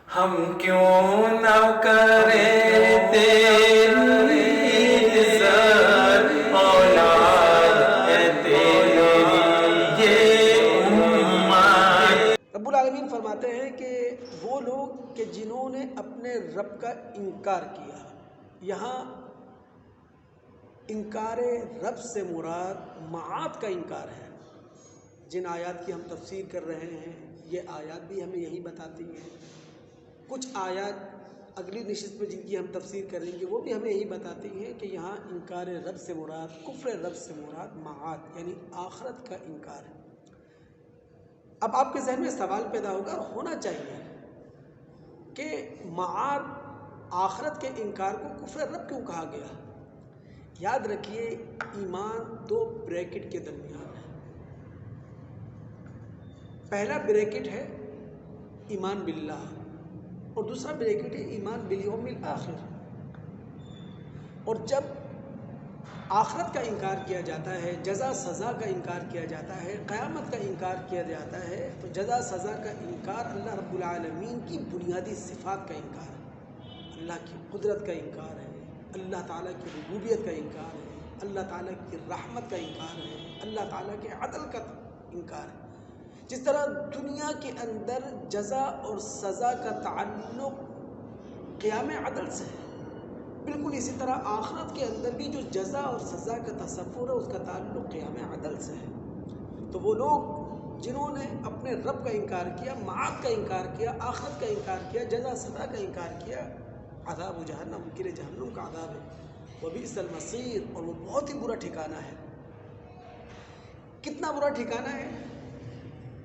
ہم کیوں نہ کریں تیری عزت، اولاد ہے تیری یہ امت۔ رب العالمین فرماتے ہیں کہ وہ لوگ کہ جنہوں نے اپنے رب کا انکار کیا، یہاں انکار رب سے مراد معاد کا انکار ہے۔ جن آیات کی ہم تفسیر کر رہے ہیں یہ آیات بھی ہمیں یہی بتاتی ہیں، کچھ آیات اگلی نشست میں جن کی ہم تفسیر کریں گے وہ بھی ہمیں یہی بتاتی ہیں کہ یہاں انکار رب سے مراد، کفر رب سے مراد معاد یعنی آخرت کا انکار ہے۔ اب آپ کے ذہن میں سوال پیدا ہوگا اور ہونا چاہیے کہ معاد آخرت کے انکار کو کفر رب کیوں کہا گیا؟ یاد رکھیے ایمان دو بریکٹ کے درمیان ہے۔ پہلا بریکٹ ہے ایمان باللہ اور دوسرا بریکٹ ہے ایمان بالیوم الآخر۔ اور جب آخرت کا انکار کیا جاتا ہے، جزا سزا کا انکار کیا جاتا ہے، قیامت کا انکار کیا جاتا ہے، تو جزا سزا کا انکار اللہ رب العالمین کی بنیادی صفات کا انکار ہے، اللہ کی قدرت کا انکار ہے، اللہ تعالیٰ کی ربوبیت کا انکار ہے، اللہ تعالیٰ کی رحمت کا انکار ہے، اللہ تعالیٰ کے عدل کا انکار ہے۔ جس طرح دنیا کے اندر جزا اور سزا کا تعلق قیام عدل سے ہے، بالکل اسی طرح آخرت کے اندر بھی جو جزا اور سزا کا تصور ہے اس کا تعلق قیام عدل سے ہے۔ تو وہ لوگ جنہوں نے اپنے رب کا انکار کیا، معاد کا انکار کیا، آخرت کا انکار کیا، جزا سزا کا انکار کیا، عذاب جہنم، ان کے لیے جہنم کا عذاب ہے، وبئس المصیر، اور وہ بہت ہی برا ٹھکانہ ہے۔ کتنا برا ٹھکانہ ہے؟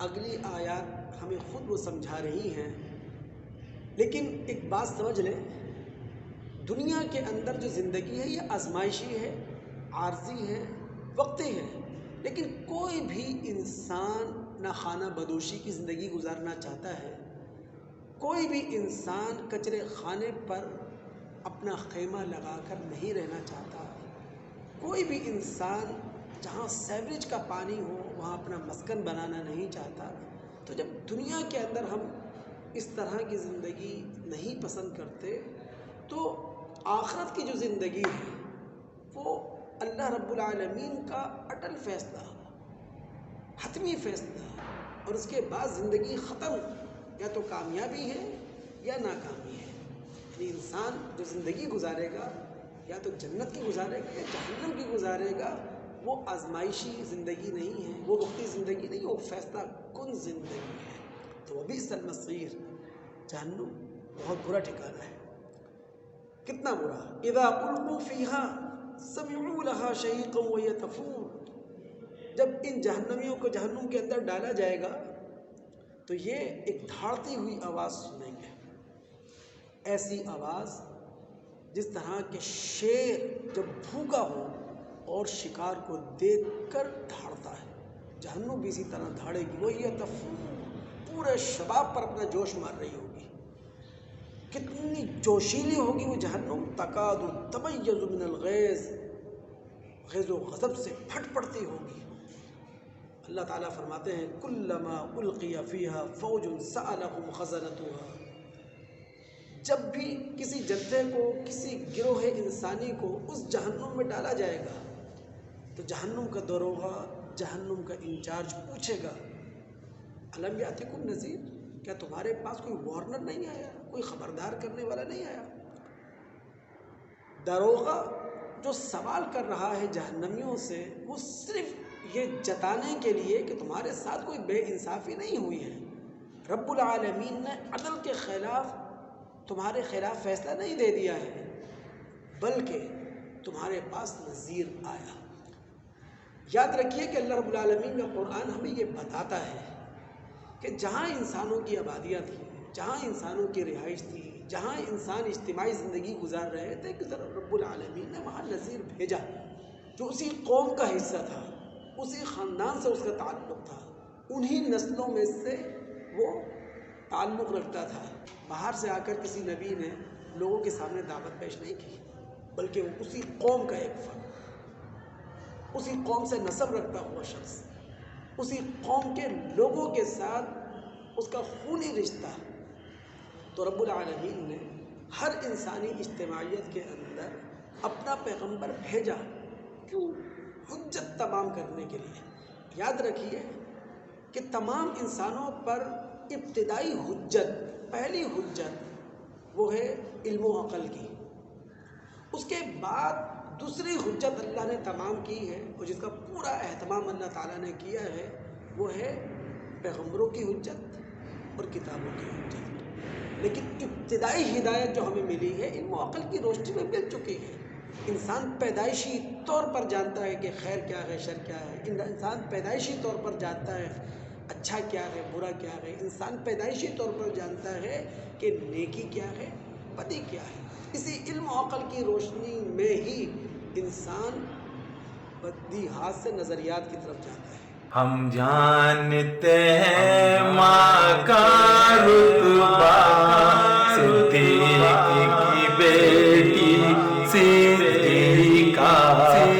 اگلی آیات ہمیں خود وہ سمجھا رہی ہیں، لیکن ایک بات سمجھ لیں، دنیا کے اندر جو زندگی ہے یہ آزمائشی ہے، عارضی ہے، وقتی ہے، لیکن کوئی بھی انسان نہ خانہ بدوشی کی زندگی گزارنا چاہتا ہے، کوئی بھی انسان کچرے خانے پر اپنا خیمہ لگا کر نہیں رہنا چاہتا، کوئی بھی انسان جہاں سیوریج کا پانی ہو وہاں اپنا مسکن بنانا نہیں چاہتا۔ تو جب دنیا کے اندر ہم اس طرح کی زندگی نہیں پسند کرتے تو آخرت کی جو زندگی ہے وہ اللہ رب العالمین کا اٹل فیصلہ، حتمی فیصلہ، اور اس کے بعد زندگی ختم، یا تو کامیابی ہے یا ناکامی ہے۔ یعنی انسان جو زندگی گزارے گا یا تو جنت کی گزارے گا یا جہنم کی گزارے گا، وہ آزمائشی زندگی نہیں ہے، وہ وقتی زندگی نہیں، وہ فیصلہ کن زندگی ہے۔ تو وبئس المصیر، جہنم بہت برا ٹھکانہ ہے۔ کتنا برا؟ اذا القوا فیہا سمعوا لہا شہیقا وہی تفور، جب ان جہنمیوں کو جہنم کے اندر ڈالا جائے گا تو یہ ایک دھاڑتی ہوئی آواز سنیں گے، ایسی آواز جس طرح کہ شیر جب بھوکا ہو اور شکار کو دیکھ کر دھاڑتا ہے، جہنم بھی اسی طرح دھاڑے گی، وہی تفور، پورے شباب پر اپنا جوش مار رہی ہوگی۔ کتنی جوشیلی ہوگی وہ جہنم، تکاد تمیز من الغیظ، غیظ و غضب سے پھٹ پڑتی ہوگی۔ اللہ تعالیٰ فرماتے ہیں کلما القی فیہا فوج سألہم خزنتہا، جب بھی کسی جتھے کو، کسی گروہ انسانی کو اس جہنم میں ڈالا جائے گا تو جہنم کا داروغہ، جہنم کا انچارج پوچھے گا الم یاتکم نذیر، کیا تمہارے پاس کوئی وارنر نہیں آیا، کوئی خبردار کرنے والا نہیں آیا؟ داروغہ جو سوال کر رہا ہے جہنمیوں سے وہ صرف یہ جتانے کے لیے کہ تمہارے ساتھ کوئی بے انصافی نہیں ہوئی ہے، رب العالمین نے عدل کے خلاف تمہارے خلاف فیصلہ نہیں دے دیا ہے، بلکہ تمہارے پاس نذیر آیا۔ یاد رکھیے کہ اللہ رب العالمین کا قرآن ہمیں یہ بتاتا ہے کہ جہاں انسانوں کی آبادیاں تھیں، جہاں انسانوں کی رہائش تھی، جہاں انسان اجتماعی زندگی گزار رہے تھے، کہ رب العالمین نے وہاں نذیر بھیجا جو اسی قوم کا حصہ تھا، اسی خاندان سے اس کا تعلق تھا، انہی نسلوں میں سے وہ تعلق رکھتا تھا۔ باہر سے آ کر کسی نبی نے لوگوں کے سامنے دعوت پیش نہیں کی، بلکہ وہ اسی قوم کا ایک فرد، اسی قوم سے نسب رکھتا ہوا شخص، اسی قوم کے لوگوں کے ساتھ اس کا خونی رشتہ، تو رب العالمین نے ہر انسانی اجتماعیت کے اندر اپنا پیغمبر بھیجا، کیوں؟ حجت تمام کرنے کے لیے۔ یاد رکھیے کہ تمام انسانوں پر ابتدائی حجت، پہلی حجت وہ ہے علم و عقل کی، اس کے بعد دوسری حجت اللہ نے تمام کی ہے اور جس کا پورا اہتمام اللہ تعالیٰ نے کیا ہے وہ ہے پیغمبروں کی حجت اور کتابوں کی حجت۔ لیکن ابتدائی ہدایت جو ہمیں ملی ہے علم و عقل کی روشنی میں مل چکی ہے۔ انسان پیدائشی طور پر جانتا ہے کہ خیر کیا ہے، شر کیا ہے، انسان پیدائشی طور پر جانتا ہے اچھا کیا ہے، برا کیا ہے، انسان پیدائشی طور پر جانتا ہے کہ نیکی کیا ہے، بدی کیا ہے۔ اسی علم و عقل کی روشنی میں ہی انسان بدیہات سے نظریات کی طرف جاتا ہے۔ ہم جانتے ہیں ماں کا رتبہ